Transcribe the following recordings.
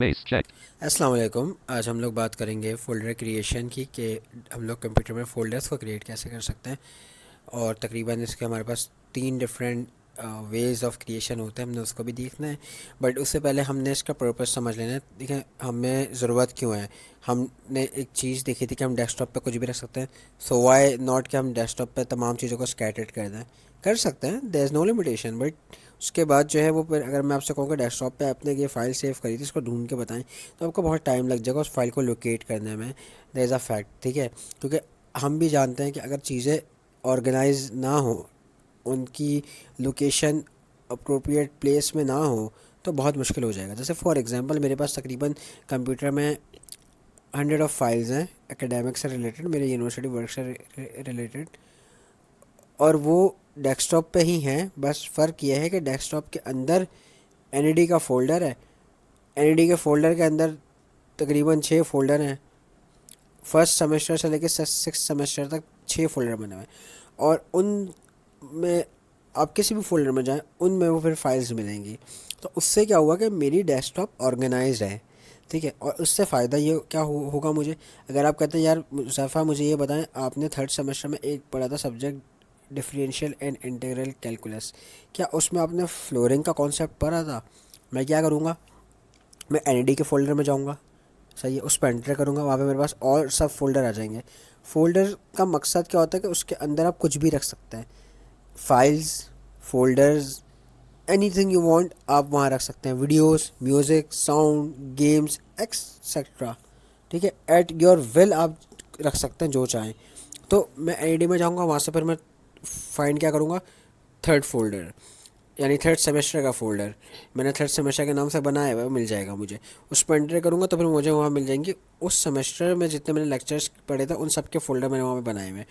Base checked. अस्सलाम वालेकुम। आज हम लोग बात करेंगे फ़ोल्डर क्रिएशन की कि हम लोग कंप्यूटर में फ़ोल्डर्स को क्रिएट कैसे कर सकते हैं। और तकरीबन इसके हमारे पास तीन डिफरेंट वेज़ ऑफ क्रिएशन होते हैं, हमने उसको भी देखना है। बट उससे पहले हमने इसका पर्पस समझ लेना है। देखें, हमें ज़रूरत क्यों है। हमने एक चीज़ देखी थी कि हम डेस्कटॉप पे कुछ भी रख सकते हैं। सो वाई नॉट कि हम डेस्कटॉप पे तमाम चीज़ों को स्कैटर्ड कर दें। कर सकते हैं, there is no limitation. But उसके बाद जो है वो फिर अगर मैं आपसे कहूँ कि डेस्कटॉप पे आपने ये फ़ाइल सेव करी थी, इसको ढूंढ के बताएं, तो आपको बहुत टाइम लग जाएगा उस फाइल को लोकेट करने में। देयर इज़ अ फैक्ट, ठीक है। क्योंकि हम भी जानते हैं कि अगर चीज़ें ऑर्गेनाइज ना हो, उनकी लोकेशन अप्रोप्रिएट प्लेस में ना हो, तो बहुत मुश्किल हो जाएगा। जैसे फॉर एग्जांपल मेरे पास तकरीबन कंप्यूटर में 100 ऑफ फाइल्स हैं एकेडमिक से रिलेटेड, मेरे यूनिवर्सिटी वर्क से रिलेटेड, और वो डेस्कटॉप पे ही हैं। बस फ़र्क यह है कि डेस्कटॉप के अंदर एनईडी का फ़ोल्डर है। एनईडी के फ़ोल्डर के अंदर तकरीबन 6 फ़ोल्डर हैं। फर्स्ट सेमेस्टर से लेकर 6 सेमेस्टर तक 6 फ़ोल्डर बने हुए हैं, और उन में आप किसी भी फोल्डर में जाएं, उनमें वो फिर फाइल्स मिलेंगी। तो उससे क्या हुआ कि मेरी डेस्कटॉप ऑर्गेनाइज्ड है, ठीक है। और उससे फ़ायदा ये क्या होगा मुझे। अगर आप कहते हैं यार मुज़फ़्फ़र मुझे ये बताएं, आपने थर्ड सेमेस्टर में एक पढ़ा था subject differential and integral calculus, क्या उसमें आपने फ्लोरिंग का कॉन्सेप्ट पढ़ा था। मैं क्या करूँगा, मैं एनईडी के फ़ोल्डर में जाऊँगा, सही है, उस पर एंटर करूँगा, वहाँ पे मेरे पास और सब फोल्डर आ जाएंगे। फोल्डर का मकसद क्या होता है कि उसके अंदर आप कुछ भी रख सकते हैं। Files, folders, anything you want आप वहाँ रख सकते हैं। Videos, music, sound, games, etcetera, ठीक है। एट योर विल आप रख सकते हैं जो चाहें। तो मैं एनईडी में जाऊँगा, वहाँ से फिर मैं फाइंड क्या करूँगा, थर्ड फोल्डर, यानी थर्ड सेमेस्टर का फ़ोल्डर मैंने थर्ड सेमेस्टर के नाम से बनाया हुआ है, मिल जाएगा मुझे। उस पर एंटर करूँगा तो फिर मुझे वहाँ मिल जाएंगे उस सेमेस्टर में जितने मैंने लेक्चर्स पढ़े थे, उन सब के फ़ोल्डर मैंने वहाँ पे बनाए हुए हैं।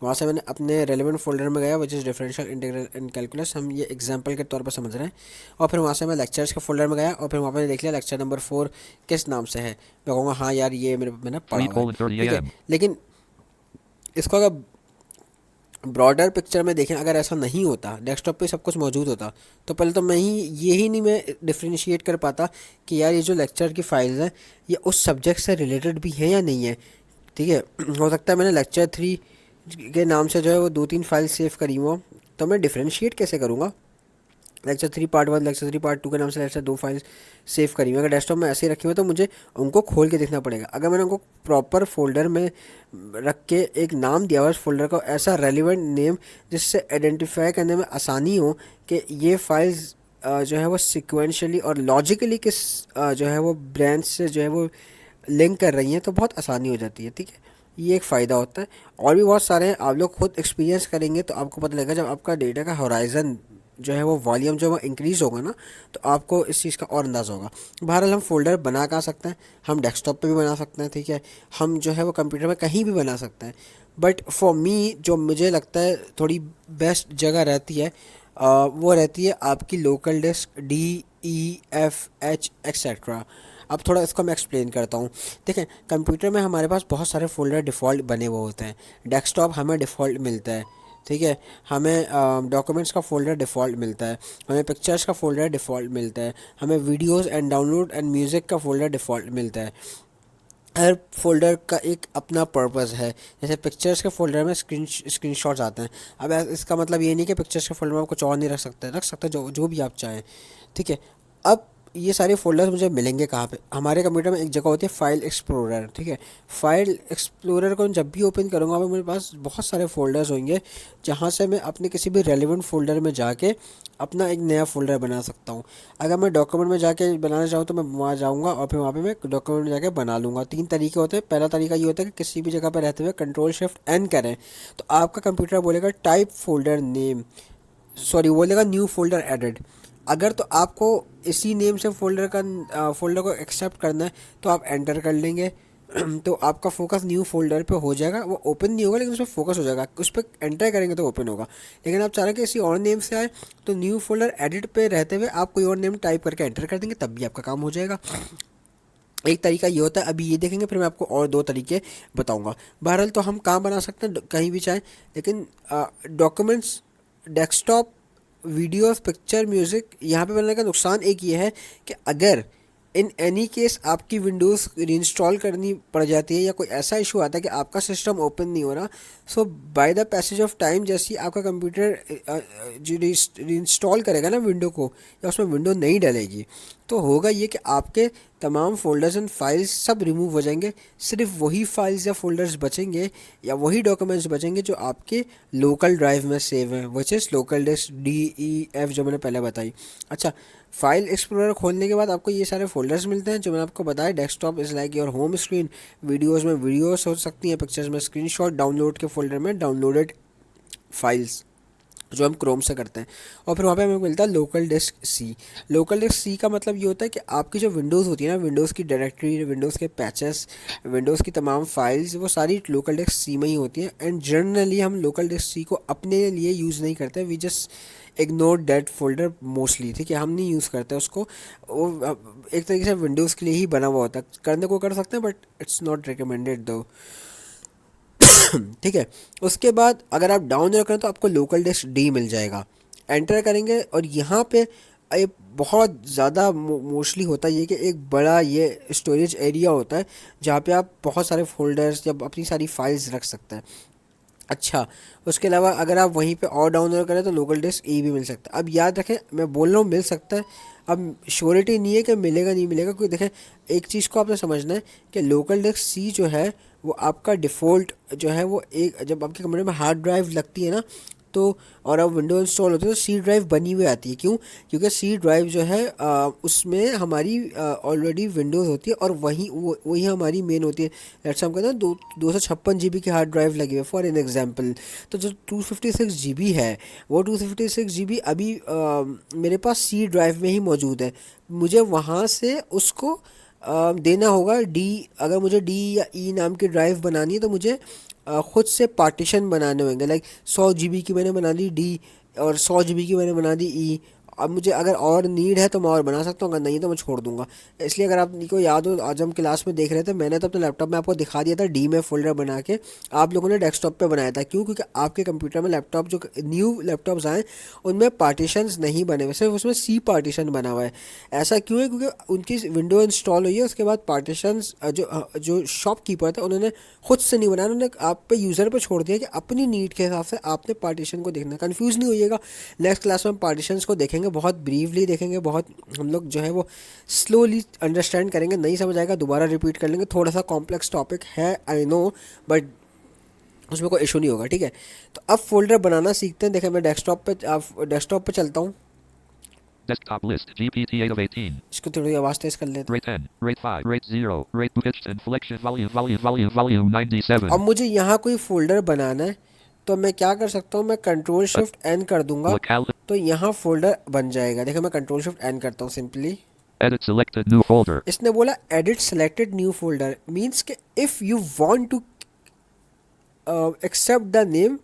वहाँ से मैंने अपने रेलिवेंट फ़ोल्डर में गया, which is differential integral and calculus, हम ये एग्जांपल के तौर पर समझ रहे हैं। और फिर वहाँ से मैं लेक्चर्स के फ़ोल्डर में गया, और फिर वहाँ पर देख लिया लेक्चर नंबर 4 किस नाम से है। मैं कहूँगा हाँ यार ये मैंने पढ़ा 3 हुआ है, colon 30 ठीक है। a.m. लेकिन इसको अगर ब्रॉडर पिक्चर में देखें, अगर ऐसा नहीं होता, डेस्कटॉप पे सब कुछ मौजूद होता, तो पहले तो मैं ही यही नहीं मैं डिफ्रेंशिएट कर पाता कि यार ये जो लेक्चर की फाइल्स हैं ये उस सब्जेक्ट से रिलेटेड भी है या नहीं है, ठीक है। हो सकता है मैंने लेक्चर 3 के नाम से जो है वो 2-3 फाइल सेव करी हुआ, तो मैं डिफ्रेंशिएट कैसे करूँगा। लेक्चर 3 पार्ट 1, लेक्चर 3 पार्ट 2 के नाम से लेक्चर 2 फाइल्स सेव करी हुई, अगर डेस्कटॉप में ऐसे ही रखे हुए तो मुझे उनको खोल के देखना पड़ेगा। अगर मैंने उनको प्रॉपर फोल्डर में रख के एक नाम दिया हुआ उस फोल्डर को, ऐसा रेलिवेंट नेम जिससे आइडेंटिफाई करने में आसानी हो कि ये फाइल्स जो है वो सिक्वेंशली और लॉजिकली किस जो है वो ब्रांच से जो है वो लिंक कर रही हैं, तो बहुत आसानी हो जाती है, ठीक है। ये एक फ़ायदा होता है। और भी बहुत सारे हैं, आप लोग खुद एक्सपीरियंस करेंगे तो आपको पता लगेगा। जब आपका डेटा का होराइज़न जो है वो वॉल्यूम जो है वो इंक्रीज़ होगा ना, तो आपको इस चीज़ का और अंदाज़ा होगा। बहरहाल हम फोल्डर बना कहाँ सकते हैं, हम डेस्कटॉप पे भी बना सकते हैं, ठीक है। हम जो है वो कंप्यूटर में कहीं भी बना सकते हैं। बट फॉर मी जो मुझे लगता है थोड़ी बेस्ट जगह रहती है, वो रहती है आपकी local disk, DEF H etcetera. अब थोड़ा इसको मैं एक्सप्लेन करता हूँ। देखें, कंप्यूटर में हमारे पास बहुत सारे फोल्डर डिफ़ॉल्ट बने हुए होते हैं। डेस्कटॉप हमें डिफ़ॉल्ट मिलता है, ठीक है। हमें डॉक्यूमेंट्स का फ़ोल्डर डिफ़ॉल्ट मिलता है, हमें पिक्चर्स का फ़ोल्डर डिफ़ॉल्ट मिलता है, हमें videos and download and music का फ़ोल्डर डिफ़ॉल्ट मिलता है। हर फोल्डर का एक अपना पर्पस है। जैसे पिक्चर्स के फोल्डर में स्क्रीनशॉट्स आते हैं। अब इसका मतलब ये नहीं कि पिक्चर्स के फोल्डर में आप कुछ और नहीं रख सकते जो जो भी आप चाहें, ठीक है। अब ये सारे फोल्डर्स मुझे मिलेंगे कहाँ पे, हमारे कंप्यूटर में एक जगह होती है फाइल एक्सप्लोरर, ठीक है। फाइल एक्सप्लोरर को जब भी ओपन करूँगा मैं, मेरे पास बहुत सारे फोल्डर्स होंगे जहाँ से मैं अपने किसी भी रेलिवेंट फोल्डर में जाके अपना एक नया फ़ोल्डर बना सकता हूँ। अगर मैं डॉक्यूमेंट में जाके बनाना चाहूँ तो मैं वहाँ जाऊँगा और फिर वहाँ पे मैं डॉक्यूमेंट में जाके बना लूँगा। 3 तरीके होते हैं। पहला तरीका ये होता है कि किसी भी जगह पर रहते हुए कंट्रोल शिफ्ट N करें, तो आपका कंप्यूटर बोलेगा टाइप फोल्डर नेम, सॉरी बोलेगा न्यू फोल्डर एडेड। अगर तो आपको इसी नेम से फोल्डर को एक्सेप्ट करना है तो आप एंटर कर लेंगे। तो आपका फोकस न्यू फोल्डर पे हो जाएगा, वो ओपन नहीं होगा लेकिन उस पर फोकस हो जाएगा, उस पर एंटर करेंगे तो ओपन होगा। लेकिन आप चाह रहे हैं कि किसी और नेम से आए, तो न्यू फोल्डर एडिट पे रहते हुए आप कोई और नेम टाइप करके एंटर कर देंगे, तब भी आपका काम हो जाएगा। एक तरीका ये होता है, अभी ये देखेंगे, फिर मैं आपको और 2 तरीके बताऊंगा। बहरहाल तो हम कहाँ बना सकते हैं, कहीं भी चाहें। लेकिन documents, desktop, videos, picture, music, यहाँ पे बनाने का नुकसान एक ये है कि अगर इन एनी केस आपकी विंडोज़ रीइंस्टॉल करनी पड़ जाती है या कोई ऐसा इशू आता है कि आपका सिस्टम ओपन नहीं हो रहा, so by the passage of time जैसे ही आपका कंप्यूटर जो रीइंस्टॉल करेगा ना विंडो को, या उसमें विंडो नहीं डलेगी, तो होगा ये कि आपके तमाम फोल्डर्स एंड फाइल्स सब रिमूव हो जाएंगे। सिर्फ वही फाइल्स या फोल्डर्स बचेंगे या वही डॉक्यूमेंट्स बचेंगे जो आपके लोकल ड्राइव में सेव हैं, which is local disk DEF जो मैंने पहले बताई। अच्छा, फाइल एक्सप्लोरर खोलने के बाद आपको ये सारे फोल्डर्स मिलते हैं जो मैंने आपको बताया। Desktop is like your home screen, videos में वीडियोस हो सकती हैं, पिक्चर्स में स्क्रीनशॉट, डाउनलोड के फोल्डर में डाउनलोडेड फाइल्स जो हम क्रोम से करते हैं। और फिर वहाँ पे हमें मिलता है local disk C. Local disk C का मतलब ये होता है कि आपकी जो विंडोज़ होती है ना, विंडोज़ की डायरेक्टरी, विंडोज़ के पैचेस, विंडोज़ की तमाम फाइल्स, वो सारी लोकल डिस्क सी में ही होती हैं। एंड जनरली हम लोकल डिस्क सी को अपने लिए यूज़ नहीं करते, we just ignore that folder mostly, ठीक है, हम नहीं यूज़ करते उसको। वो एक तरीके से विंडोज़ के लिए ही बना हुआ होता है, करने को कर सकते हैं बट इट्स नॉट रिकमेंडेड दो। ठीक है, उसके बाद अगर आप डाउन करें तो आपको लोकल डिस्क डी मिल जाएगा। एंटर करेंगे और यहाँ पे ये बहुत ज़्यादा मोस्टली होता है ये कि एक बड़ा ये स्टोरेज एरिया होता है जहाँ पे आप बहुत सारे फोल्डर्स या अपनी सारी फाइल्स रख सकते हैं। अच्छा, उसके अलावा अगर आप वहीं पे और डाउनलोड करें तो लोकल डिस्क ई भी मिल सकता है। अब याद रखें, मैं बोल रहा हूँ मिल सकता है, अब श्योरिटी नहीं है कि मिलेगा नहीं मिलेगा, क्योंकि देखें एक चीज़ को आपने समझना है कि लोकल डिस्क सी जो है वो आपका डिफ़ॉल्ट जो है वो एक, जब आपके कंप्यूटर में हार्ड ड्राइव लगती है ना तो, और अब विंडो इंस्टॉल होती है तो सी ड्राइव बनी हुई आती है। क्यों? क्योंकि सी ड्राइव जो है उसमें हमारी ऑलरेडी विंडोज़ होती है और वही हमारी मेन होती है। लेट्स हम कहते हैं 256 GB की हार्ड ड्राइव लगी है फॉर एन एग्जांपल। तो जो 256 GB है वो 256 GB अभी मेरे पास सी ड्राइव में ही मौजूद है। मुझे वहाँ से उसको देना होगा डी, अगर मुझे डी या ई नाम की ड्राइव बनानी है तो मुझे खुद से पार्टीशन बनाने होंगे। लाइक 100 GB की मैंने बना दी डी और 100 GB की मैंने बना दी ई। अब मुझे अगर और नीड है तो मैं और बना सकता हूँ, अगर नहीं तो मैं छोड़ दूंगा। इसलिए अगर आपको याद हो, आज हम क्लास में देख रहे थे, मैंने तो अपने लैपटॉप में आपको दिखा दिया था डी में फोल्डर बना के, आप लोगों ने डेस्कटॉप पे बनाया था। क्यों? क्योंकि आपके कंप्यूटर में लैपटॉप जो न्यू लैपटॉप्स आए उनमें पार्टीशंस नहीं बने हुए, सिर्फ उसमें सी पार्टीशन बना हुआ है। ऐसा क्यों है? क्योंकि उनकी विंडो इंस्टॉल हुई है, उसके बाद पार्टीशंस जो शॉपकीपर थे उन्होंने खुद से नहीं बनाया, उन्होंने आप पे यूज़र पे छोड़ दिया कि अपनी नीड के हिसाब से आपने पार्टीशन को देखना। कंफ्यूज नहीं होइएगा, नेक्स्ट क्लास में हम पार्टीशंस को देखेंगे, बहुत ब्रीफली देखेंगे, बहुत हम लोग जो है वो स्लोली अंडरस्टैंड करेंगे। नहीं समझ आएगा दोबारा रिपीट कर लेंगे, थोड़ा सा कॉम्प्लेक्स टॉपिक है आई नो, बट उसमें कोई इशू नहीं होगा, ठीक है। तो अब फोल्डर बनाना सीखते हैं। देखिए मैं डेस्कटॉप पे चलता हूँ। Desktop list. GPT 8 of 18. इसको थोड़ी आवाज़ तेज कर लेते हैं। Rate 10. Rate 5. Rate 0. Rate pitch and selection. Volume 97. अब मुझे यहाँ कोई फोल्डर बनाना है तो मैं क्या कर सकता हूँ, मैं कंट्रोल शिफ्ट एन कर दूंगा Locale. तो यहाँ फोल्डर बन जाएगा। देखिए मैं कंट्रोल शिफ्ट एन करता हूँ simply. Edit selected new folder. इसने बोला edit selected new folder, means कि if you want to accept the name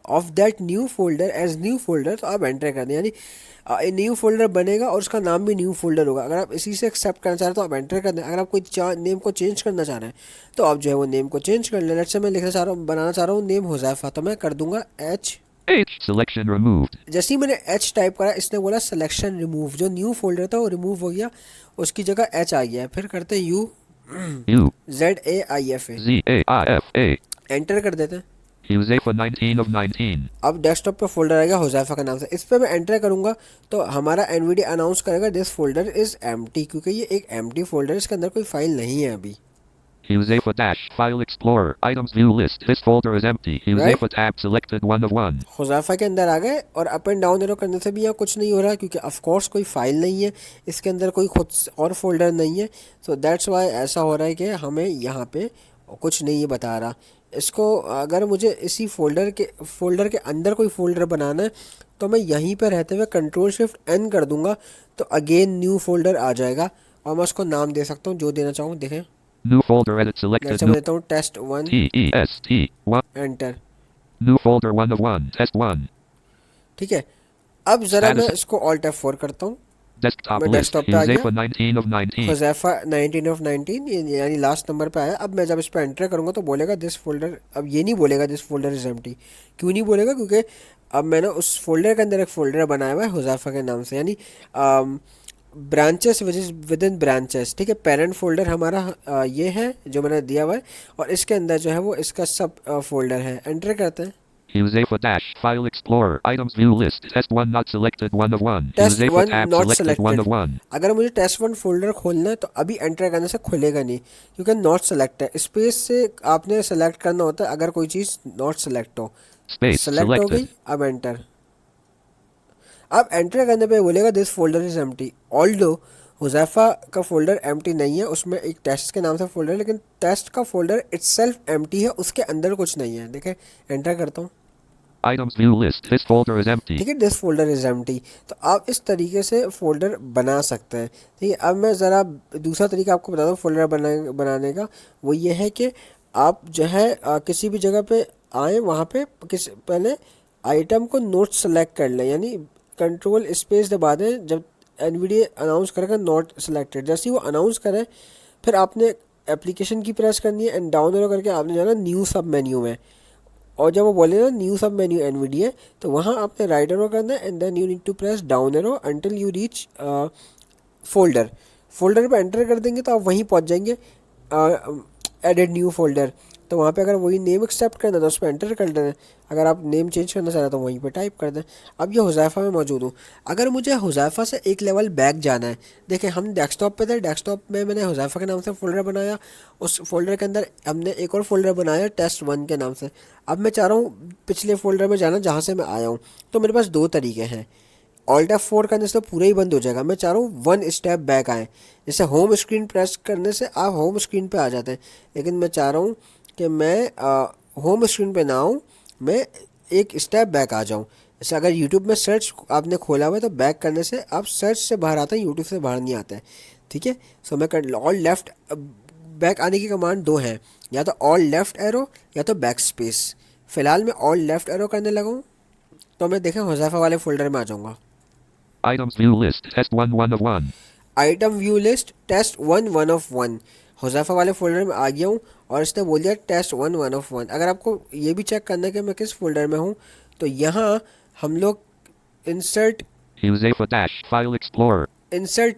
of that new folder as new folder, तो आप एंटर कर दें, यानी न्यू फोल्डर बनेगा और उसका नाम भी न्यू फोल्डर होगा। अगर आप इसी से एक्सेप्ट करना चाह रहे हैं तो आप एंटर कर दें। अगर आप कोई नेम को चेंज करना चाह रहे हैं तो आप जो है वो नेम को चेंज कर लें। लेट्स से मैं लिखना चाह रहा हूँ, बनाना चाह रहा हूँ नेम हुज़ैफा, तो मैं कर दूंगा एच। H. Selection removed. जैसे ही मैंने एच टाइप करा इसने बोला सिलेक्शन रिमूव, जो न्यू फोल्डर था वो रिमूव हो गया, उसकी जगह एच आ गया है। फिर करते हैं you U. ZAIFA, Z. A. I. F. A. Enter कर देते हैं। Huzefa 19 of 19. अब डेस्कटॉप पे फोल्डर आएगा हुज़ैफा का नाम से, इस पर मैं एंटर करूंगा तो हमारा एनवीडी अनाउंस करेगा दिस फोल्डर इज़ एम्प्टी, क्योंकि ये एक एम्प्टी फोल्डर है, इसके अंदर कोई फाइल नहीं है अभी। Huzefa dash. File Explorer. Items view list. This folder is empty. Huzefa tab selected 1 of 1. Huzaifa के अंदर आ गए और अप एंड डाउन एरो करने से भी यहाँ कुछ नहीं हो रहा, क्योंकि ऑफ कोर्स कोई फाइल नहीं है इसके अंदर, कोई खुद और फोल्डर नहीं है। सो दैट्स वाई ऐसा हो रहा है कि हमें यहाँ पे कुछ नहीं है बता रहा। इसको अगर मुझे इसी फोल्डर के अंदर कोई फोल्डर बनाना है तो मैं यहीं पे रहते हुए कंट्रोल शिफ्ट एन कर दूंगा तो अगेन न्यू फोल्डर आ जाएगा और मैं उसको नाम दे सकता हूँ जो देना चाहूँ। देखें New folder edit selected. जैसे मैं देता हूँ test 1, Test 1. Enter. New folder 1 of 1. Test 1. ठीक है, अब ज़रा मैं Status. इसको ऑल्ट F4 करता हूँ। Desktop मैं list. डेस्कटॉप पे आ गया, Huzefa 19 of 19. हुज़ैफा 19 of 19 यानी लास्ट नंबर पे आया। अब मैं जब इस पर एंटर करूँगा तो बोलेगा दिस फोल्डर, अब ये नहीं बोलेगा दिस फोल्डर इज़ एम्प्टी। क्यों नहीं बोलेगा? क्योंकि अब मैंने उस फोल्डर के अंदर एक फ़ोल्डर बनाया हुआ है हुज़ैफा के नाम से, यानी ब्रांचेस विद इन ब्रांचेस, ठीक है। पेरेंट फोल्डर हमारा ये है जो मैंने दिया हुआ है, और इसके अंदर जो है वो इसका सब फोल्डर है। एंटर करते हैं। Huzefa dash File Explorer Items View List Test 1 not selected 1 of 1. Test Huzefa one tab not selected 1 selected. of 1. अगर मुझे टेस्ट वन फोल्डर खोलना है तो अभी एंटर करने से खुलेगा नहीं, क्योंकि नॉट सेलेक्ट है। स्पेस से आपने सेलेक्ट करना होता है अगर कोई चीज़ नॉट सेलेक्ट हो। Space सेलेक्ट हो गई, selected. अब एंटर। अब एंटर करने पे बोलेगा this folder is empty. Although Huzaifa का फोल्डर एम्प्टी नहीं है, उसमें एक टेस्ट के नाम से फोल्डर है, लेकिन टेस्ट का फोल्डर इटसेल्फ एम्प्टी है, उसके अंदर कुछ नहीं है। देखें, एंटर करता हूँ, Items View List. This folder is empty. ठीक है, दिस फोल्डर इज एम्प्टी। तो आप इस तरीके से फोल्डर बना सकते हैं, ठीक है। अब मैं ज़रा दूसरा तरीका आपको बता दूँ फोल्डर बनाने का। वो ये है कि आप जो है किसी भी जगह पे आए, वहाँ पे पहले आइटम को नोट सेलेक्ट कर लें, यानी कंट्रोल स्पेस दबा दें जब एनवीडिया अनाउंस करेगा नॉट सेलेक्टेड। जैसे ही वो अनाउंस करें, फिर आपने एप्लीकेशन की प्रेस करनी है एंड डाउन एरो करके आपने जाना न्यू सब मेन्यू में, और जब वो बोले ना न्यू सब मेन्यू एनवीडिया, तो वहाँ आपने राइट एरो करना है and then you need to press down arrow until you reach folder. Folder पे एंटर कर देंगे तो आप वहीं पहुँच जाएंगे, एडिट न्यू फोल्डर। तो वहाँ पे अगर वही नेम एक्सेप्ट करना है तो उस पर एंटर कर दें, अगर आप नेम चेंज करना चाह रहे हैं तो वहीं पे टाइप कर दें। अब ये हुज़ैफा में मौजूद हूँ। अगर मुझे हुज़ैफा से एक लेवल बैक जाना है, देखें हम डेस्कटॉप पे थे, डेस्कटॉप में मैंने हुज़ैफा के नाम से फ़ोल्डर बनाया, उस फोल्डर के अंदर हमने एक और फोल्डर बनाया टेस्ट वन के नाम से। अब मैं चाह रहा हूँ पिछले फोल्डर में जाना जहाँ से मैं आया हूँ, तो मेरे पास दो तरीके हैं। ऑल्ट F4 करने से तो पूरा ही बंद हो जाएगा। मैं चाह रहा हूँ वन स्टेप बैक आए, जैसे होम स्क्रीन प्रेस करने से आप होम स्क्रीन पे आ जाते हैं, लेकिन मैं चाह रहा हूँ कि मैं होम स्क्रीन पे ना आऊँ, मैं एक स्टेप बैक आ जाऊँ। जैसे अगर यूट्यूब में सर्च आपने खोला हुआ है तो बैक करने से आप सर्च से बाहर आते हैं, यूट्यूब से बाहर नहीं आते हैं, ठीक है। सो मैं कर ऑल लेफ्ट बैक आने की कमांड दो हैं, या तो ऑल लेफ्ट एरो या तो बैक स्पेस। फ़िलहाल मैं ऑल लेफ्ट एरो करने लगा हूँ, तो मैं देखें हुज़ैफा वाले फोल्डर में आ जाऊँगा। Items View List Test 1 1 of 1. Item view list test one one of one, Huzefa वाले फोल्डर में आ गया हूँ और इसने बोल दिया test one one of one. अगर आपको ये भी चेक करना है कि मैं किस फोल्डर में हूँ, तो यहाँ हम लोग insert Huzefa dash File Explorer.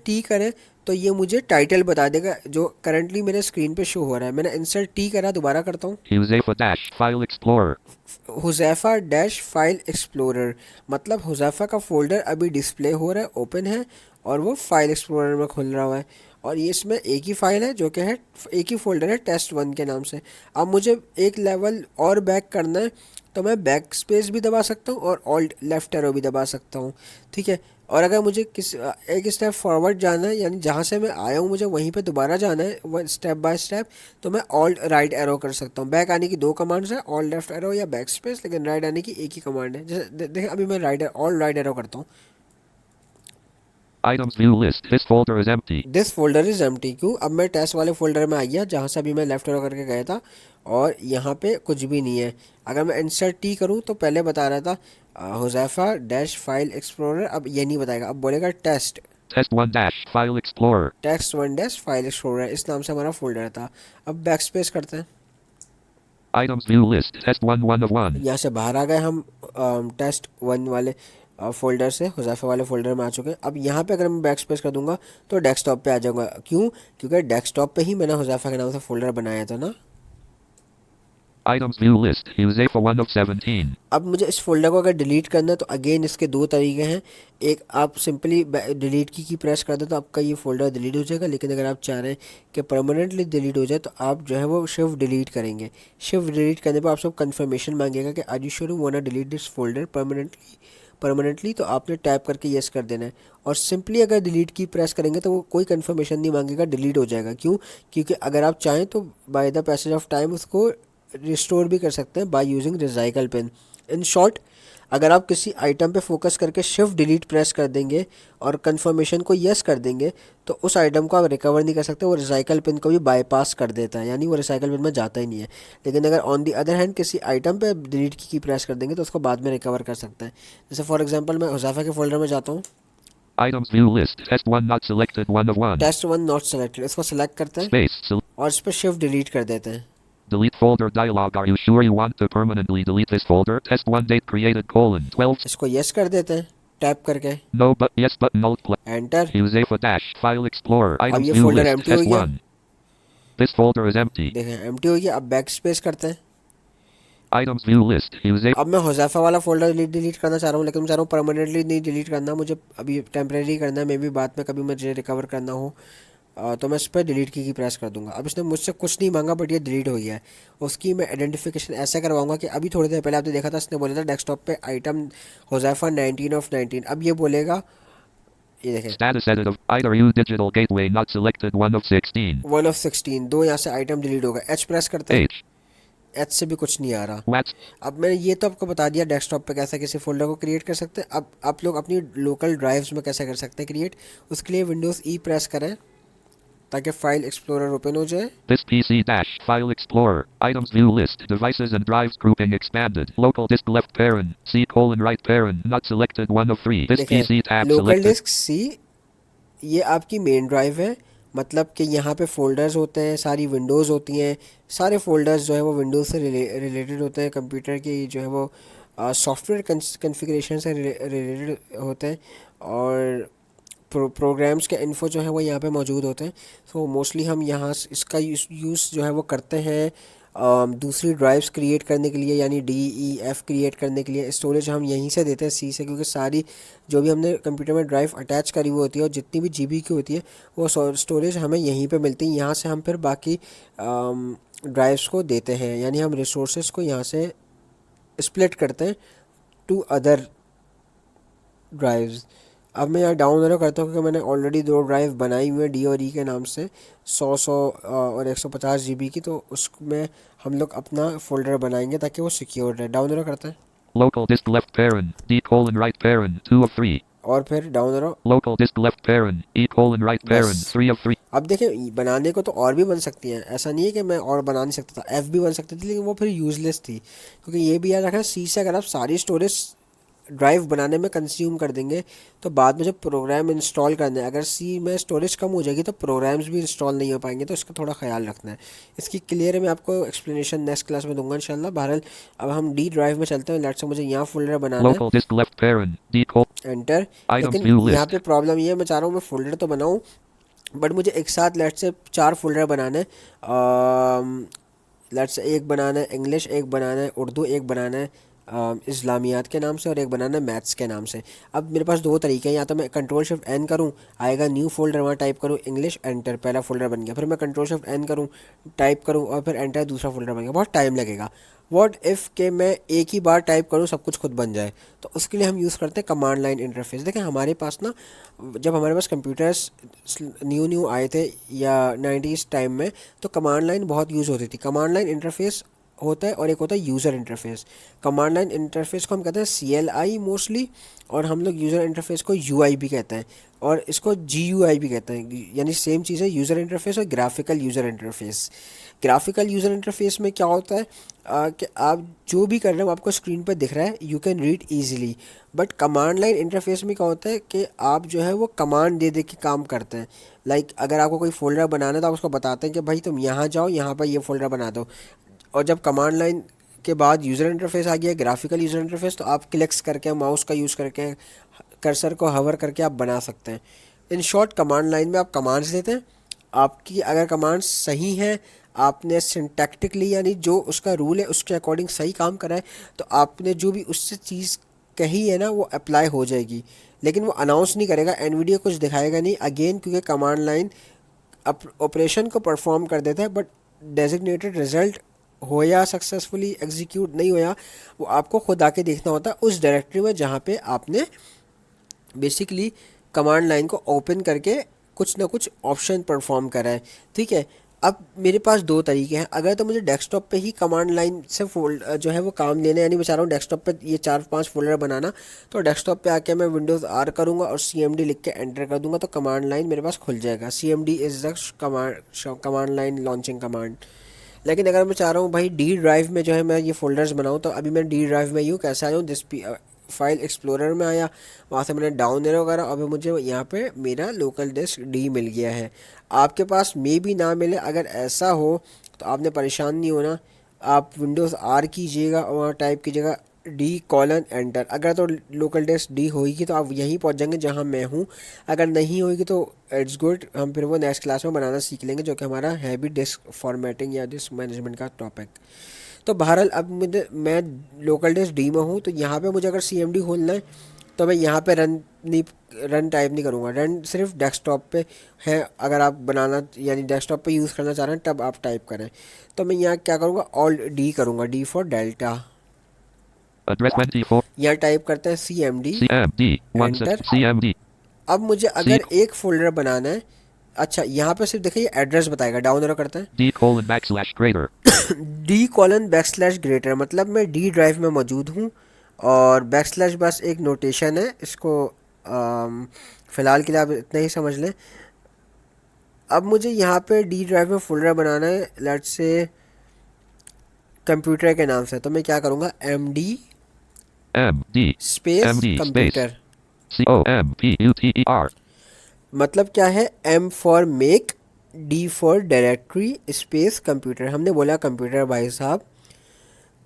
T करें तो ये मुझे टाइटल बता देगा जो करंटली मेरे स्क्रीन पे शो हो रहा है। मैंने इंसर्ट टी करा, दोबारा करता हूँ, Huzefa dash File Explorer. Huzaifa dash file explorer, मतलब हुज़ैफा का फोल्डर अभी डिस्प्ले हो रहा है, ओपन है, और वो फाइल एक्सप्लोरर में खुल रहा हुआ है, और ये इसमें एक ही फाइल है जो कि है एक ही फोल्डर है टेस्ट वन के नाम से। अब मुझे एक लेवल और बैक करना है, तो मैं बैक स्पेस भी दबा सकता हूँ और ऑल्ट लेफ्ट एरो भी दबा सकता हूँ, ठीक है। और अगर मुझे एक स्टेप फॉरवर्ड जाना है, यानी जहाँ से मैं आया हूँ मुझे वहीं पे दोबारा जाना है वन स्टेप बाय स्टेप, तो मैं ऑल्ट राइट एरो कर सकता हूँ। बैक आने की दो कमांड्स हैं, ऑल्ट लेफ्ट एरो या बैक स्पेस, लेकिन राइट आने की एक ही कमांड है। जैसे देखें अभी मैं ऑल्ट राइट एरो करता हूँ। Items View List. This folder is empty. This folder is empty. क्यों? अब मैं टेस्ट वाले फोल्डर में आ गया जहाँ से अभी मैं लेफ्ट एरो करके गया था, और यहाँ पे कुछ भी नहीं है। अगर मैं इंसर्ट टी करूँ तो पहले बता रहा था हुज़ैफा डैश फाइल एक्सप्लोरर, अब ये नहीं बताएगा, अब बोलेगा test Test 1 dash File Explorer. Text one dash file explorer, इस नाम से हमारा फोल्डर था। अब बैक स्पेस करते हैं, Items View List. Test 1 1 of 1. यहाँ से बाहर आ गए हम टेस्ट वन वाले फोल्डर से हुज़ैफा वाले फोल्डर में आ चुके हैं। अब यहाँ पे अगर मैं बैक स्पेस कर दूंगा तो डेस्कटॉप पे आ जाऊंगा। क्यों? क्योंकि डेस्कटॉप पे ही मैंने हुज़ैफा के नाम से फोल्डर बनाया था ना। Items View List. Huzefa 1 of 17. अब मुझे इस फोल्डर को अगर डिलीट करना है तो अगेन इसके दो तरीके हैं। एक, आप सिंपली डिलीट की प्रेस कर दो तो आपका ये फोल्डर डिलीट हो जाएगा, लेकिन अगर आप चाह रहे हैं कि परमानेंटली डिलीट हो जाए तो आप जो है वो शिफ्ट डिलीट करेंगे। शिफ्ट डिलीट करने पर आपसे कंफर्मेशन मांगेगा कि are you sure you want to delete this folder permanently, तो आपने टाइप करके येस कर देना है। और सिंपली अगर डिलीट की प्रेस करेंगे तो वो कोई कंफर्मेशन नहीं मांगेगा, डिलीट हो जाएगा। क्यों? क्योंकि अगर आप चाहें तो bye the passage of time उसको रिस्टोर भी कर सकते हैं by using recycle pin. In short, अगर आप किसी आइटम पे फोकस करके शिफ्ट डिलीट प्रेस कर देंगे और कंफर्मेशन को यस कर देंगे तो उस आइटम को आप रिकवर नहीं कर सकते, वो रिसाइकल पिन को भी बाईपास कर देता है, यानी वो रिसाइकल पिन में जाता ही नहीं है। लेकिन अगर ऑन दी अदर हैंड किसी आइटम पे डिलीट की प्रेस कर देंगे तो उसको बाद में रिकवर कर सकते हैं। जैसे फॉर एग्जांपल मैं हुज़ैफा के फोल्डर में जाता हूँ, Items View List. Test 1 not selected 1 of 1. Test one not selected, इसको सेलेक्ट करते हैं Space. और इस पर शिफ्ट डिलीट कर देते हैं। Delete folder dialog. Are you sure you want to permanently delete this folder? Test 1 date created: 12. इसको यस कर देते हैं। टैप करके, No but yes button alt plus. Enter. Use A for dash. File Explorer. अब Items ये view folder list. Empty हो गया, S1. This folder is empty. देखें एम्प्टी हो गया। अब बैक स्पेस करते हैं। Items view list. Use A. अब मैं हुज़ैफा वाला फोल्डर डिलीट करना चाह रहा हूँ, लेकिन मैं चाह रहा हूँ परमानेंटली नहीं डिलीट करना, मुझे अभी टेम्परेरी करना है, मे बी बाद में कभी मुझे रिकवर करना हो। तो मैं इस पर डिलीट की प्रेस कर दूंगा। अब इसने मुझसे कुछ नहीं मांगा, बट ये डिलीट हो गया है। उसकी मैं आइडेंटिफिकेशन ऐसा करवाऊंगा कि अभी थोड़ी देर पहले आपने देखा था, इसने बोला था डेस्कटॉप पे आइटम हुज़ैफा 19/19। अब ये बोलेगा, ये देखें, Status edit of either use digital gateway not selected 1 of 16. 1/16, दो यहाँ से आइटम डिलीट होगा। एच प्रेस करते हैं, H. एच से भी कुछ नहीं आ रहा। Wats. अब मैंने ये तो आपको बता दिया डेस्कटॉप पे कैसे किसी फोल्डर को क्रिएट कर सकते हैं। अब आप लोग अपनी लोकल ड्राइव्स में कैसे कर सकते हैं क्रिएट, उसके लिए विंडोज़ ई प्रेस करें ताकि फाइल एक्सप्लोरर ओपन हो जाए। This PC dash file explorer. Items view list. Devices and drives grouping expanded. Local disk left parent. C colon right parent. Not selected 1 of 3. This देखें, PC tab local selected. Disk C, ये आपकी main drive है, मतलब कि यहाँ पे folders होते हैं, सारी विंडोज़ होती हैं, सारे फोल्डर्स जो है वो विंडोज़ से रिलेटेड होते हैं, कंप्यूटर की जो है वो सॉफ्टवेयर कॉन्फ़िगरेशन से रिलेटेड होते हैं, और प्रोग्राम्स के इन्फो जो है वो यहाँ पे मौजूद होते हैं। सो मोस्टली हम यहाँ इसका यूज़ जो है वो करते हैं दूसरी ड्राइव्स क्रिएट करने के लिए, यानी DEF क्रिएट करने के लिए। स्टोरेज हम यहीं से देते हैं सी से, क्योंकि सारी जो भी हमने कंप्यूटर में ड्राइव अटैच करी हुई होती है और जितनी भी GB की होती है वो स्टोरेज हमें यहीं पे मिलती है। यहाँ से हम फिर बाकी ड्राइव्स को देते हैं, यानी हम रिसोर्सेज को यहाँ से स्प्लिट करते हैं टू अदर ड्राइव्स। अब मैं यहाँ डाउन एरो करता हूँ, क्योंकि मैंने ऑलरेडी दो ड्राइव बनाई हुई है डी और ई के नाम से, 100 और 150 GB की, तो उसमें हम लोग अपना फोल्डर बनाएंगे ताकि वो सिक्योर रहे। डाउन एरो करते हैं, Local disk left parent. D colon right parent. 2 of 3. और फिर down arrow. Local disk left parent. E colon right parent. बस। 3 of 3. अब देखें, बनाने को तो और भी बन सकती हैं, ऐसा नहीं है कि मैं और बना नहीं सकता था, F भी बन सकती थी, लेकिन वो फिर यूज़लेस थी, क्योंकि ये भी याद रखना सी से अगर आप सारी स्टोरेज ड्राइव बनाने में कंज्यूम कर देंगे तो बाद में जब प्रोग्राम इंस्टॉल करने, अगर सी में स्टोरेज कम हो जाएगी तो प्रोग्राम्स भी इंस्टॉल नहीं हो पाएंगे, तो इसका थोड़ा ख्याल रखना है। इसकी क्लियर है, मैं आपको एक्सप्लेनेशन नेक्स्ट क्लास में दूंगा इंशाल्लाह। बहरहाल अब हम डी ड्राइव में चलते हैं। लेट से मुझे यहाँ फोल्डर बनाना है, Local disk left parent. D colon. Enter. Items लेकिन view यहाँ list. पे प्रॉब्लम ये है, मैं चाह रहा हूँ मैं फोल्डर तो बनाऊँ, बट मुझे एक साथ लेट से 4 फोल्डर बनाने हैं। लेट से एक बनाना है इंग्लिश, एक बनाना है उर्दू, एक बनाना है इस्लामियात के नाम से, और एक बनाना है मैथ्स के नाम से। अब मेरे पास दो तरीके हैं, या तो मैं Ctrl+Shift+N करूं, आएगा न्यू फोल्डर, वहाँ टाइप करूं इंग्लिश, एंटर, पहला फोल्डर बन गया। फिर मैं Ctrl+Shift+N करूं, टाइप करूं, और फिर एंटर, दूसरा फोल्डर बन गया। बहुत टाइम लगेगा। व्हाट इफ़ के मैं एक ही बार टाइप करूं सब कुछ खुद बन जाए, तो उसके लिए हम यूज़ करते हैं कमांड लाइन इंटरफेस। देखें हमारे पास ना, जब हमारे पास कंप्यूटर्स न्यू आए थे या 90s टाइम में, तो कमांड लाइन बहुत यूज़ होती थी। कमांड लाइन इंटरफेस होता है और एक होता है user interface. Command line interface को हम कहते हैं CLI मोस्टली, और हम लोग यूज़र इंटरफेस को UI भी कहते हैं, और इसको GUI भी कहते हैं, यानी सेम चीज़ है, यूज़र इंटरफेस और graphical user interface. Graphical user interface में क्या होता है कि आप जो भी कर रहे हो आपको स्क्रीन पर दिख रहा है, you can read easily. But command line interface में क्या होता है कि आप जो है वो कमांड दे दे के काम करते हैं। लाइक अगर आपको कोई फोल्डर बनाना है तो आप उसको बताते हैं कि भाई तुम यहाँ जाओ, यहाँ पर ये फोल्डर बना दो। और जब कमांड लाइन के बाद यूज़र इंटरफेस आ गया, ग्राफिकल यूज़र इंटरफेस, तो आप क्लिक्स करके, माउस का यूज़ करके, कर्सर को हवर करके आप बना सकते हैं। इन शॉर्ट कमांड लाइन में आप कमांड्स देते हैं, आपकी अगर कमांड्स सही हैं, आपने सिंटैक्टिकली यानी जो उसका रूल है उसके अकॉर्डिंग सही काम करा है, तो आपने जो भी उससे चीज़ कही है ना वो अप्लाई हो जाएगी। लेकिन वो अनाउंस नहीं करेगा, एनवीडिया कुछ दिखाएगा नहीं, अगेन क्योंकि कमांड लाइन ऑपरेशन को परफॉर्म कर देता है, बट डेजिग्नेटेड रिजल्ट हो या सक्सेसफुली एग्जीक्यूट नहीं होया, वो आपको खुद आके देखना होता है उस डायरेक्टरी में जहाँ पे आपने बेसिकली कमांड लाइन को ओपन करके कुछ ना कुछ ऑप्शन परफॉर्म करा है। ठीक है, अब मेरे पास दो तरीके हैं। अगर तो मुझे डेस्कटॉप पे ही कमांड लाइन से जो है वो काम लेना है, यानी मैं चाह रहा हूँ डेस्कटॉप पे ये 4-5 फोल्डर बनाना, तो डेस्कटॉप पे आके मैं विंडोज़ R करूँगा और CMD लिख के एंटर कर दूँगा, तो कमांड लाइन मेरे पास खुल जाएगा। CMD is the command line launching command. लेकिन अगर मैं चाह रहा हूँ भाई डी ड्राइव में जो है मैं ये फोल्डर्स बनाऊँ, तो अभी मैं डी ड्राइव में यूँ कैसे आया हूँ, दिस फाइल एक्सप्लोरर में आया, वहाँ से मैंने डाउन एरो करा, अभी मुझे यहाँ पे मेरा लोकल डिस्क डी मिल गया है। आपके पास मे भी ना मिले, अगर ऐसा हो तो आपने परेशान नहीं होना, आप विंडोज़ R कीजिएगा और वहाँ टाइप कीजिएगा D:\Enter। अगर तो लोकल डिस्क डी होगी तो आप यहीं पहुंच जाएंगे जहां मैं हूं, अगर नहीं होगी तो इट्स गुड, हम फिर वो नेक्स्ट क्लास में बनाना सीख लेंगे, जो कि हमारा है भी डिस्क फॉर्मेटिंग या डिस्क मैनेजमेंट का टॉपिक। तो बहरहाल अब मुझे, मैं लोकल डिस्क डी में हूँ, तो यहाँ पे मुझे अगर CMD खोलना है तो मैं यहाँ पे रन टाइप नहीं करूँगा, रन सिर्फ डेस्कटॉप पे है। अगर आप बनाना यानी डेस्कटॉप पे यूज़ करना चाह रहे हैं तब आप टाइप करें। तो मैं यहाँ क्या करूँगा, ऑल्ट डी करूँगा, डी फॉर डेल्टा। Address 24. यहाँ टाइप करते हैं CMD, CMD. एंटर। CMD. अब मुझे C अगर एक फोल्डर बनाना है, अच्छा यहाँ पे सिर्फ देखिए ये एड्रेस बताएगा, डाउन एरो करते D:\greater. हैं। D:\greater मतलब मैं डी ड्राइव में मौजूद हूँ, और बैकस्लैश बस एक नोटेशन है, इसको फ़िलहाल के लिए आप इतना ही समझ लें। अब मुझे यहाँ पे डी ड्राइव में फोल्डर बनाना है, लेट्स से कंप्यूटर के नाम से, तो मैं क्या करूँगा, MD MD. Space MD space. Computer. COMPUTER. मतलब क्या है, M for make, D for directory space computer. हमने बोला कंप्यूटर भाई साहब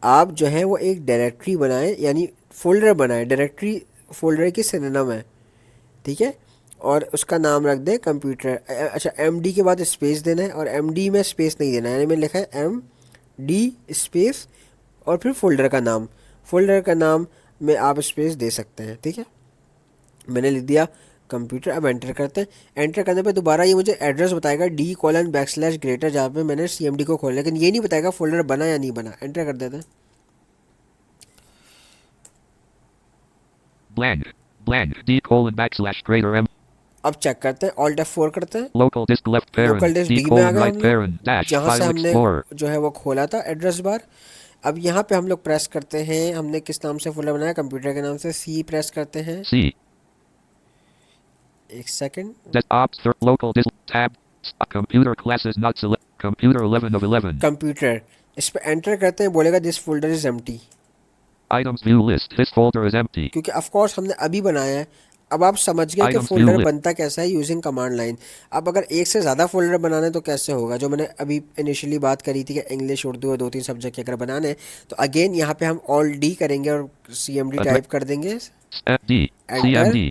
आप जो है वो एक डायरेक्टरी बनाएं, यानी फोल्डर बनाएं, डायरेक्टरी फोल्डर की सिनोनिम है, ठीक है, और उसका नाम रख दें कंप्यूटर। अच्छा MD के बाद स्पेस देना है, और MD में स्पेस नहीं देना है, यानी मैंने लिखा है MD स्पेस और फिर फोल्डर का नाम में आप स्पेस दे सकते हैं, ठीक है। मैंने लिख दिया कंप्यूटर। अब एंटर करते हैं। एंटर करने पे दोबारा ये मुझे एड्रेस बताएगा D:\greater, जहाँ पे मैंने CMD को खोला, लेकिन ये नहीं बताएगा फोल्डर बना या नहीं बना। एंटर कर देते हैं। Blank. D:\greater M. अब चेक करते हैं, Alt F4 करते हैं। Local disk left local parent. Disk D में आ गए D:\right हम लोग, parent. Dash. जहाँ से File हमने Explorer. जो है वो खोला था एड्रेस बार। अब यहाँ पे हम लोग प्रेस करते हैं, हमने किस नाम से फोल्डर बनाया, कंप्यूटर के नाम से, C प्रेस करते हैं। C. एक second, Desktop. Local disk tab. Computer classes not select. Computer 11 of 11. Computer, इस पे एंटर करते हैं, बोलेगा this folder is empty, Items view list. This folder is empty. क्योंकि ऑफ कोर्स हमने अभी बनाया है। अब आप समझ गए कि Items view फोल्डर list. बनता कैसा है यूजिंग कमांड लाइन। अब अगर एक से ज़्यादा फोल्डर बनाना है तो कैसे होगा, जो मैंने अभी इनिशियली बात करी थी कि इंग्लिश उर्दू और 2-3 सब्जेक्ट के अगर बनाने हैं, तो अगेन यहाँ पे हम ऑल डी करेंगे और CMD Address. टाइप कर देंगे, D. एंटर। CMD.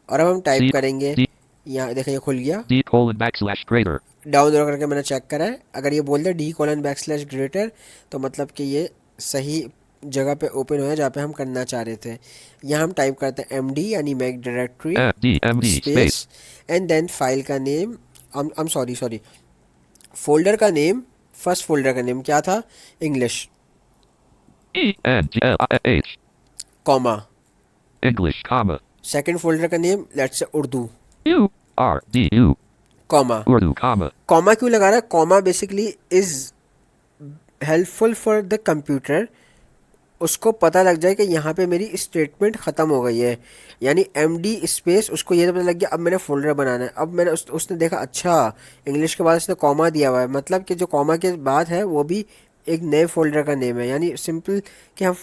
और अब हम टाइप C. करेंगे, D. यहाँ देखिए ये खुल गया। D:\greater. डाउन एरो करके मैंने चेक करा है, अगर ये बोल दे D:\greater तो मतलब कि ये सही जगह पे ओपन हुआ है जहाँ पे हम करना चाह रहे थे। यहाँ हम टाइप करते हैं MD यानी make directory MD space. Space and then file का नेम, I'm सॉरी, फोल्डर का नेम, फर्स्ट फोल्डर का नेम क्या था, English, ENGLIH. Comma. English, comma. Second folder का name let's say Urdu, URDU. Comma. Urdu, comma. Comma क्यों लगा रहा है, comma basically is helpful for the computer, उसको पता लग जाए कि यहाँ पे मेरी स्टेटमेंट ख़त्म हो गई है, यानी MD स्पेस, उसको ये तो पता लग गया अब मैंने फोल्डर बनाना है। अब मैंने उसने देखा अच्छा इंग्लिश के बाद उसने कॉमा दिया हुआ है, मतलब कि जो कॉमा के बाद है वो भी एक नए फोल्डर का नेम है, यानी सिंपल कि हम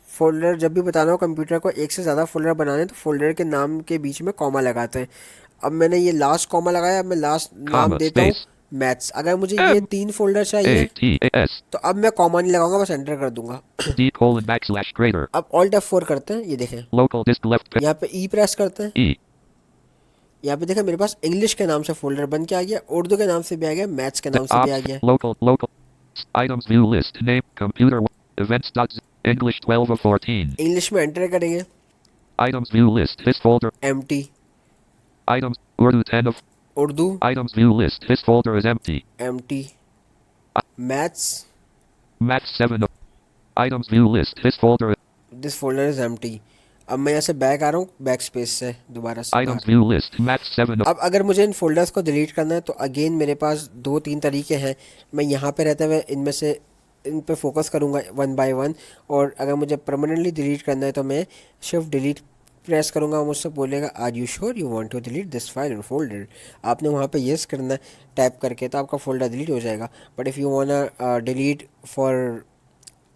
फोल्डर जब भी बताना हो कंप्यूटर को एक से ज़्यादा फोल्डर बनाने तो फोल्डर के नाम के बीच में कॉमा लगाते हैं। अब मैंने ये लास्ट कॉमा लगाया, अब मैं लास्ट नाम Comma, देता हूँ space. मैथ्स। अगर मुझे ये 3 फोल्डर चाहिए ATAS. तो अब मैं कॉमा नहीं लगाऊंगा, बस एंटर कर दूंगा। D:\greater. अब Alt F4 करते हैं, ये देखें Local disk left यहाँ पे E प्रेस करते हैं, E. यहाँ पे देखें मेरे पास इंग्लिश के नाम से फोल्डर बन के आ गया, उर्दू के नाम से भी आ गया, मैथ्स के नाम से भी आ गया। Local. Items view list. Name. Computer. Events. English 12 of 14. English में एंटर करेंगे, Items view list. This folder. empty, Items. Urdu 10 of. Urdu Items view list. This folder is empty. empty, maths, Math 7 of. Items view list. This folder. This folder is empty। अब मैं यहाँ से back आ रहा हूँ, back space से दोबारा से Items बाहर। view list. Math 7 of. अब अगर मुझे इन फोल्डर्स को डिलीट करना है तो अगेन मेरे पास 2-3 तरीके हैं। मैं यहाँ पे रहते हुए इनमें से इन पे फोकस करूँगा वन बाय वन, और अगर मुझे परमानेंटली डिलीट करना है तो मैं शिफ्ट डिलीट प्रेस करूँगा, मुझसे बोलेगा are you sure you want to delete this file और फोल्डर। आपने वहाँ पे येस करना है टैप करके, तो आपका फोल्डर डिलीट हो जाएगा। But if you wanna delete for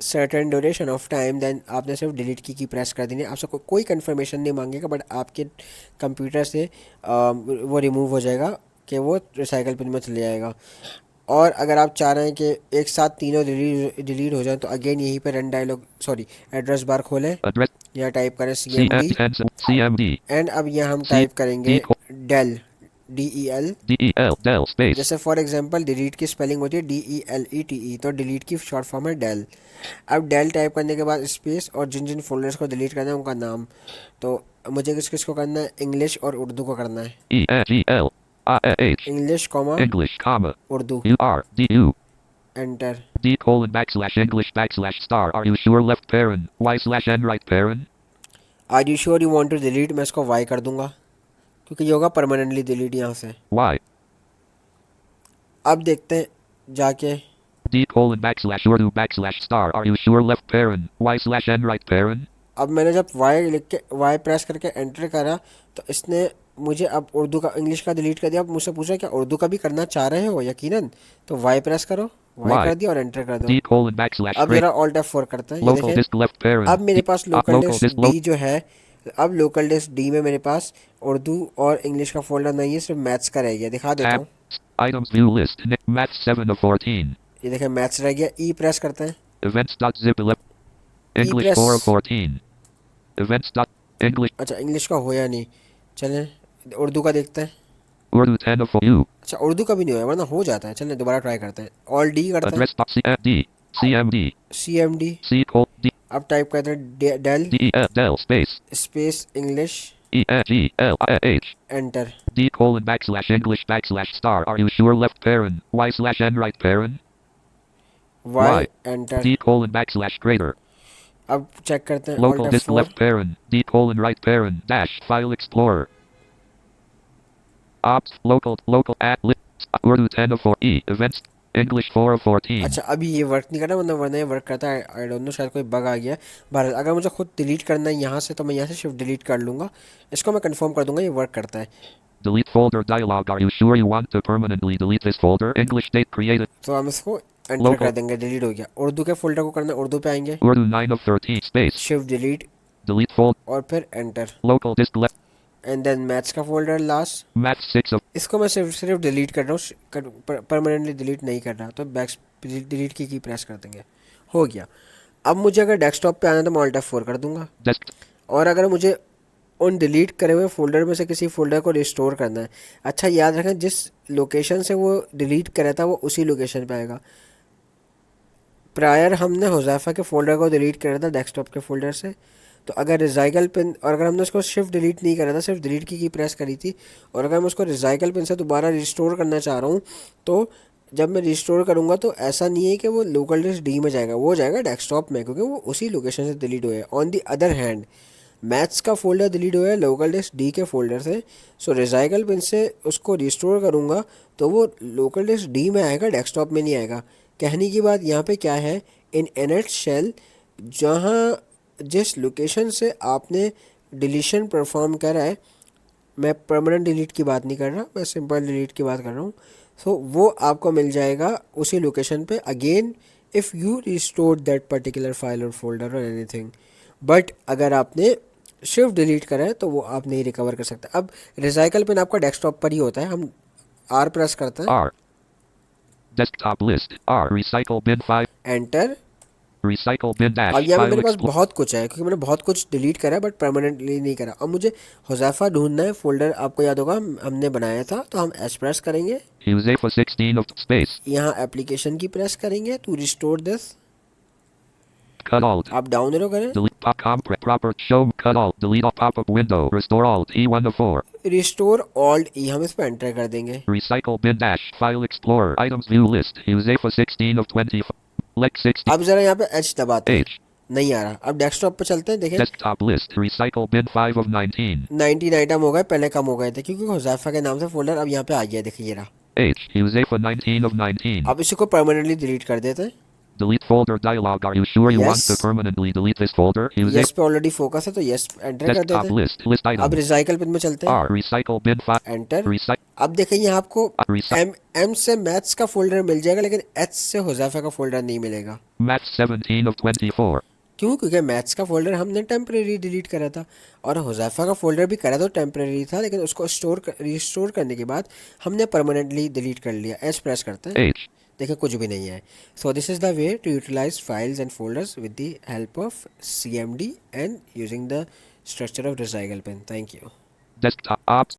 certain duration of time then आपने सिर्फ डिलीट की प्रेस कर देनी है। आपसे कोई कंफर्मेशन नहीं मांगेगा, बट आपके कंप्यूटर से वो रिमूव हो जाएगा कि वो रिसाइकल पिन में चले जाएगा। और अगर आप चाह रहे हैं कि एक साथ तीनों डिलीट हो जाए तो अगेन यहीं पे run dialogue sorry address bar खोलें, Address या टाइप करें CM cmd, CMD एंड अब यहाँ हम C टाइप करेंगे D del, DEL। DEL Del space जैसे फॉर एग्जांपल डिलीट की स्पेलिंग होती है DELETE, तो डिलीट की शॉर्ट फॉर्म है डेल। अब डेल टाइप करने के बाद स्पेस और जिन जिन फोल्डर्स को डिलीट करना है उनका नाम, तो मुझे किस किस को करना है, इंग्लिश और उर्दू को करना है। ENGL IH English comma English comma Urdu, URDU enter. D colon backslash English backslash star are you sure left parent Y slash N right parent are you sure you want to delete, मैं इसको Y कर दूंगा क्योंकि ये होगा permanently delete यहाँ से। Y अब देखते हैं जाके, D colon backslash Urdu backslash star are you sure left parent Y slash N right parent अब मैंने जब वाई लिख के वाई प्रेस करके एंटर करा तो इसने मुझे अब उर्दू का इंग्लिश का डिलीट कर दिया। अब मुझसे पूछा क्या उर्दू का भी करना चाह रहे हो, यकीनन, तो वाई प्रेस करो, वाई Y कर दिया और एंटर कर दो। D colon backslash अब great जरा ऑल्ट F4 करते हैं, ये local देखें disk left parent अब मेरे पास local local disk disk D जो है, अब लोकल डिस्क डी में मेरे पास उर्दू और इंग्लिश का फोल्डर नहीं है, सिर्फ मैथ्स का रह गया। दिखा देता tab हूँ, items view list math 7 of 14 ये देखें मैथ्स रह गया। ई प्रेस करते हैं, events.zip 11 E English press, 4 of 14 events dot English अच्छा इंग्लिश का होया नहीं, चलें उर्दू का देखते हैं। Urdu 10 of U अच्छा उर्दू का भी नहीं होया, वरना हो जाता है। चलें दोबारा ट्राई करते हैं, ऑल डी करते हैं, address dot CMD CMD CMD। C colon D अब टाइप करते हैं del DEL Del space space English, ENGL IH enter. D colon backslash English backslash star are you sure left parent Y slash N right parent Y enter. D colon backslash greater अब check करते हैं local alt disk F4, left parent D colon right parent dash file explorer ops local at list Urdu 10 of 4 E events English 4 of 14 अच्छा अभी ये work नहीं कर रहा, वरना ये वर्क करता है। आई डोंट नो, शायद कोई बग आ गया। बहरहाल अगर मुझे खुद डिलीट करना है यहाँ से तो मैं यहाँ से शिफ्ट डिलीट कर लूँगा, इसको मैं कंफर्म कर दूंगा ये वर्क करता है। delete folder dialog are you sure you want to permanently delete this folder English date created तो हम इसको एंटर Local. कर देंगे, डिलीट हो गया। उर्दू के फोल्डर को करना है, उर्दू पे आएंगे, Urdu 9 of 13 space shift delete delete folder और फिर enter, local disk left and then maths का फोल्डर लास्ट। math 6 of इसको मैं सिर्फ सिर्फ डिलीट कर रहा हूँ, परमानेंटली डिलीट नहीं कर रहा, तो बैक डिलीट की प्रेस कर देंगे, हो गया। अब मुझे अगर डेस्कटॉप पे आना है तो मैं ऑल्ट F4 कर दूंगा, desk और अगर मुझे उन डिलीट करे हुए फोल्डर में से किसी फोल्डर को रिस्टोर करना है, अच्छा याद रखें जिस लोकेशन से वो डिलीट करा था वो उसी लोकेशन पे आएगा। प्रायर हमने हुज़ैफा के फोल्डर को डिलीट करा था डेस्कटॉप के फोल्डर से, तो अगर रिसाइकल पिन, और अगर हमने उसको शिफ्ट डिलीट नहीं करा था, सिर्फ डिलीट की प्रेस करी थी, और अगर मैं उसको रिसाइकल पिन से दोबारा रिस्टोर करना चाह रहा हूँ, तो जब मैं रिस्टोर करूँगा तो ऐसा नहीं है कि वो लोकल डिस्क डी में जाएगा, वो जाएगा डेस्कटॉप में, क्योंकि वो उसी लोकेशन से डिलीट हुआ है। On the other hand maths का फोल्डर डिलीट हुआ है लोकल डिस्क डी के फोल्डर से, सो रिसाइकल पिन से उसको रिस्टोर करूँगा तो वो लोकल डिस्क डी में आएगा, डेस्कटॉप में नहीं आएगा। कहने की बात यहाँ पे क्या है, इन एनएट शेल जहाँ जिस लोकेशन से आपने डिलीशन परफॉर्म करा है, मैं परमानेंट डिलीट की बात नहीं कर रहा, मैं सिंपल डिलीट की बात कर रहा हूँ, सो वो आपको मिल जाएगा उसी लोकेशन पे again if you restore that particular file और फोल्डर और एनीथिंग। बट अगर आपने शिफ्ट डिलीट करा है तो वो आप नहीं रिकवर कर सकते। अब रिसाइकल पिन आपका डेस्कटॉप पर ही होता है, हम आर प्रेस करते हैं, R desktop list R recycle bin 5 enter. recycle bin dash अब यहाँ पे file मेरे पास explorer बहुत कुछ है क्योंकि मैंने बहुत कुछ डिलीट करा है बट परमानेंटली नहीं करा। अब मुझे हुज़ैफा ढूंढना है, फोल्डर आपको याद होगा हमने बनाया था, तो हम एस प्रेस करेंगे, Huzefa 16 of space यहाँ एप्लीकेशन की प्रेस करेंगे to restore this, cut alt आप डाउन एरो करें, delete proper show cut alt delete all pop-up window restore alt E1 of 4 restore alt E, हम इस पर एंटर कर देंगे। recycle bin dash file explorer items view list Huzefa 16 of 20 Lex 60 अब ज़रा यहाँ पे एच दबाते हैं, H नहीं आ रहा। अब डेस्कटॉप पे चलते हैं, देखें desktop list recycle bin 5 of 19 19 item हो गए, पहले कम हो गए थे क्योंकि हुज़ैफा के नाम से फोल्डर अब यहाँ पे आ गया, देखिए ये रहा। H Huzefa 19 of 19 अब इसी को परमानेंटली डिलीट कर देते हैं, delete folder dialog are you sure you want to Yes. permanently delete this folder yes Huzefa पे ऑलरेडी फोकस है तो यस एंटर कर देते desktop हैं। list list अब item रिसाइकल पिन में चलते हैं, R recycle bin 5 enter. recycle अब देखें यहाँ आपको recycle एम से मैथ्स का फोल्डर मिल जाएगा, लेकिन एच से हुज़ैफा का फोल्डर नहीं मिलेगा, match 17 of 24 क्यों? क्योंकि मैथ्स का फोल्डर हमने टेम्परेरी डिलीट करा था और हुज़ैफा का फोल्डर भी करा तो टेम्परेरी था, लेकिन उसको रिस्टोर करने के बाद हमने परमानेंटली डिलीट कर लिया। एच प्रेस करते हैं, H. देखिए कुछ भी नहीं है। So this is the way to utilise files and folders with the help of CMD and using the structure of recycle bin. Thank you. Desktop. Ops.